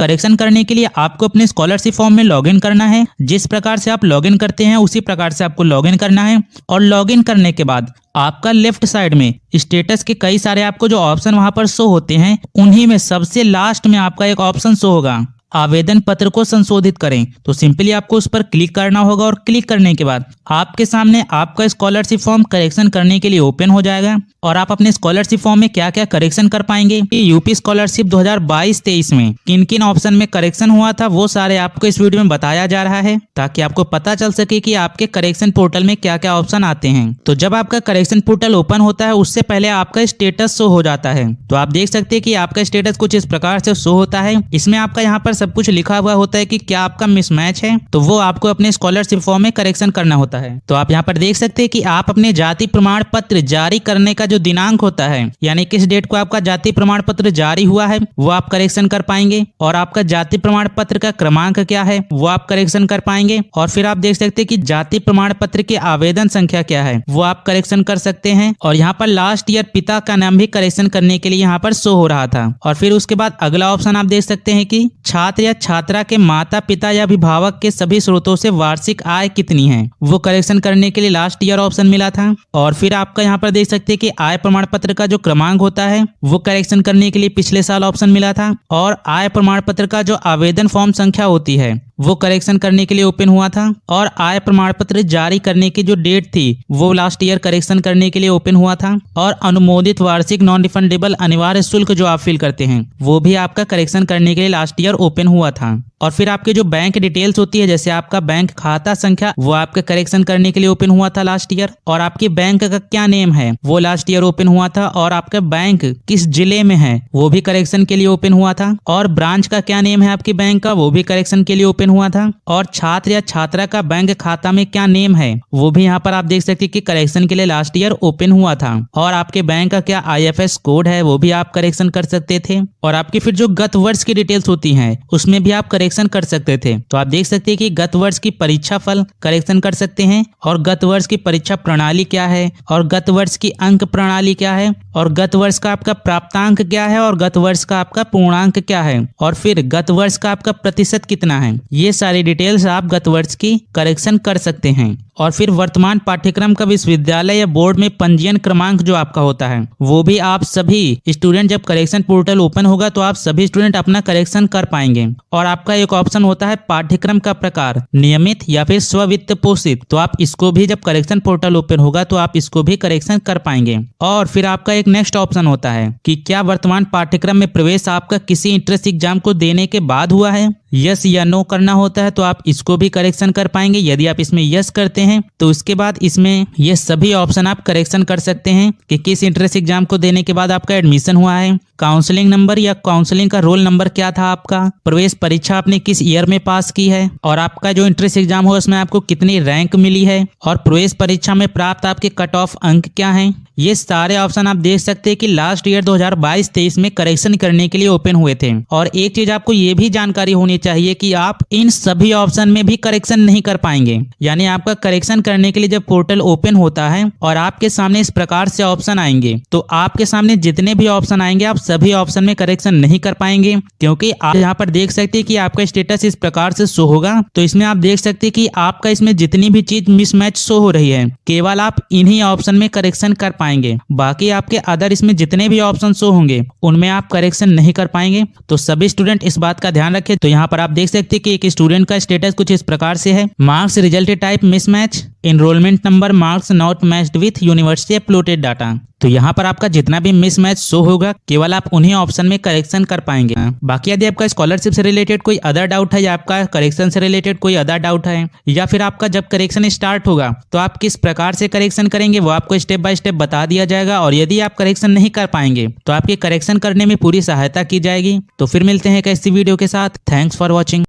Correction करने के लिए आपको अपने स्कॉलरशिप फॉर्म में लॉगिन करना है। जिस प्रकार से आप लॉगिन करते हैं उसी प्रकार से आपको लॉगिन करना है। और लॉगिन करने के बाद आपका लेफ्ट साइड में स्टेटस के कई सारे आपको जो ऑप्शन वहां पर शो होते हैं, उन्हीं में सबसे लास्ट में आपका एक ऑप्शन शो होगा, आवेदन पत्र को संशोधित करें। तो सिंपली आपको उस पर क्लिक करना होगा और क्लिक करने के बाद आपके सामने आपका स्कॉलरशिप फॉर्म करेक्शन करने के लिए ओपन हो जाएगा। और आप अपने स्कॉलरशिप फॉर्म में क्या क्या करेक्शन कर पाएंगे, यूपी स्कॉलरशिप 2022-23 में किन किन ऑप्शन में करेक्शन हुआ था, वो सारे आपको इस वीडियो में बताया जा रहा है, ताकि आपको पता चल सके कि आपके करेक्शन पोर्टल में क्या क्या ऑप्शन आते हैं। तो जब आपका करेक्शन पोर्टल ओपन होता है उससे पहले आपका स्टेटस शो हो जाता है। तो आप देख सकते हैं कि आपका स्टेटस कुछ इस प्रकार से शो होता है। इसमें आपका यहाँ पर सब कुछ लिखा हुआ होता है कि क्या आपका मिसमैच है, तो वो आपको अपने स्कॉलरशिप फॉर्म में करेक्शन करना होता है। तो आप यहाँ पर देख सकते हैं कि आप अपने जाति प्रमाण पत्र जारी करने का जो दिनांक होता है, यानी किस डेट को आपका जाति प्रमाण पत्र जारी हुआ है, वो आप करेक्शन कर पाएंगे। और आपका जाति प्रमाण पत्र का क्रमांक क्या है वो आप करेक्शन कर पाएंगे। और फिर आप देख सकते हैं कि जाति प्रमाण पत्र की आवेदन संख्या क्या है वो आप करेक्शन कर सकते हैं। और यहाँ पर लास्ट ईयर पिता का नाम भी करेक्शन करने के लिए यहाँ पर शो हो रहा था। और फिर उसके बाद अगला ऑप्शन आप देख सकते हैं कि छात्र या छात्रा के माता पिता या अभिभावक के सभी स्रोतों से वार्षिक आय कितनी है, वो करेक्शन करने के लिए लास्ट ईयर ऑप्शन मिला था। और फिर आपका यहाँ पर देख सकते हैं कि आय प्रमाण पत्र का जो क्रमांक होता है वो करेक्शन करने के लिए पिछले साल ऑप्शन मिला था। और आय प्रमाण पत्र का जो आवेदन फॉर्म संख्या होती है वो करेक्शन करने के लिए ओपन हुआ था। और आय प्रमाण पत्र जारी करने की जो डेट थी वो लास्ट ईयर करेक्शन करने के लिए ओपन हुआ था। और अनुमोदित वार्षिक नॉन रिफंडेबल अनिवार्य शुल्क जो आप फिल करते हैं वो भी आपका करेक्शन करने के लिए लास्ट ईयर ओपन हुआ था। और फिर आपके जो बैंक डिटेल्स होती है, जैसे आपका बैंक खाता संख्या, वो आपका करेक्शन करने के लिए ओपन हुआ था लास्ट ईयर। और आपके बैंक का क्या नेम है वो लास्ट ईयर ओपन हुआ था। और आपका बैंक किस जिले में है वो भी करेक्शन के लिए ओपन हुआ था। और ब्रांच का क्या नेम है आपके बैंक का, वो भी करेक्शन के लिए ओपन हुआ था। और छात्र या छात्रा का बैंक खाता में क्या नेम है वो भी यहाँ पर आप देख सकते हैं कि करेक्शन के लिए लास्ट ईयर ओपन हुआ था। और आपके बैंक का क्या IFS कोड है वो भी आप करेक्शन कर सकते थे। और आपकी फिर जो गत वर्ष की डिटेल्स होती हैं उसमें भी आप करेक्शन कर सकते थे। तो आप देख सकते हैं कि गत वर्ष की परीक्षा फल करेक्शन कर सकते हैं, और गत वर्ष की परीक्षा प्रणाली क्या है, और गत वर्ष की अंक प्रणाली क्या है, और गत वर्ष का आपका प्राप्तांक क्या है, और गत वर्ष का आपका पूर्णांक क्या है, और फिर गत वर्ष का आपका प्रतिशत कितना है। ये सारी डिटेल्स आप गत वर्ष की करेक्शन कर सकते हैं। और फिर वर्तमान पाठ्यक्रम का विश्वविद्यालय या बोर्ड में पंजीयन क्रमांक जो आपका होता है वो भी आप सभी स्टूडेंट, जब करेक्शन पोर्टल ओपन होगा तो आप सभी स्टूडेंट अपना करेक्शन कर पाएंगे। और आपका एक ऑप्शन होता है पाठ्यक्रम का प्रकार, नियमित या फिर स्व-वित्त पोषित, तो आप इसको भी जब करेक्शन पोर्टल ओपन होगा तो आप इसको भी करेक्शन कर पाएंगे। और फिर आपका एक नेक्स्ट ऑप्शन होता है कि क्या वर्तमान पाठ्यक्रम में प्रवेश आपका किसी इंट्रेंस एग्जाम को देने के बाद हुआ है, यस या नो करना होता है, तो आप इसको भी करेक्शन कर पाएंगे। यदि आप इसमें यस करते हैं तो उसके बाद इसमें ये सभी ऑप्शन आप करेक्शन कर सकते हैं कि किस इंट्रेंस एग्जाम को देने के बाद आपका एडमिशन हुआ है, काउंसलिंग नंबर या काउंसलिंग का रोल नंबर क्या था आपका, प्रवेश परीक्षा आपने किस ईयर में पास की है, और आपका जो इंट्रेंस एग्जाम हो उसमें आपको कितनी रैंक मिली है, और प्रवेश परीक्षा में प्राप्त आपके कट ऑफ अंक क्या हैं। ये सारे ऑप्शन आप देख सकते हैं कि लास्ट ईयर 2022-23 में करेक्शन करने के लिए ओपन हुए थे। और एक चीज आपको ये भी जानकारी होनी चाहिए कि आप इन सभी ऑप्शन में भी करेक्शन नहीं कर पाएंगे। यानी आपका करेक्शन करने के लिए जब पोर्टल ओपन होता है और आपके सामने इस प्रकार से ऑप्शन आएंगे, तो आपके सामने जितने भी ऑप्शन आएंगे आप सभी ऑप्शन में करेक्शन नहीं कर पाएंगे, क्योंकि आप यहाँ पर देख सकते हैं कि आपका स्टेटस इस प्रकार से शो होगा। तो इसमें आप देख सकते हैं कि आपका इसमें जितनी भी चीज मिसमैच शो हो रही है केवल आप इन्हीं ऑप्शन में करेक्शन कर पाएंगे, बाकी आपके अदर इसमें जितने भी ऑप्शन शो होंगे उनमें आप करेक्शन नहीं कर पाएंगे। तो सभी स्टूडेंट इस बात का ध्यान रखें। तो यहाँ पर आप देख सकते हैं कि एक स्टूडेंट का स्टेटस कुछ इस प्रकार से है, marks result type mismatch, enrolment number marks not matched with university uploaded data. तो यहाँ पर आपका जितना भी मिसमैच शो होगा केवल आप उन्हीं ऑप्शन में करेक्शन कर पाएंगे। बाकी यदि आपका स्कॉलरशिप से रिलेटेड कोई अदर डाउट है, या आपका करेक्शन से रिलेटेड कोई अदर डाउट है, या फिर आपका जब करेक्शन स्टार्ट होगा तो आप किस प्रकार से करेक्शन करेंगे वो आपको स्टेप बाय स्टेप बता दिया जाएगा। और यदि आप करेक्शन नहीं कर पाएंगे तो आपके करेक्शन करने में पूरी सहायता की जाएगी। तो फिर मिलते हैं एक ऐसी वीडियो के साथ। Thanks for watching.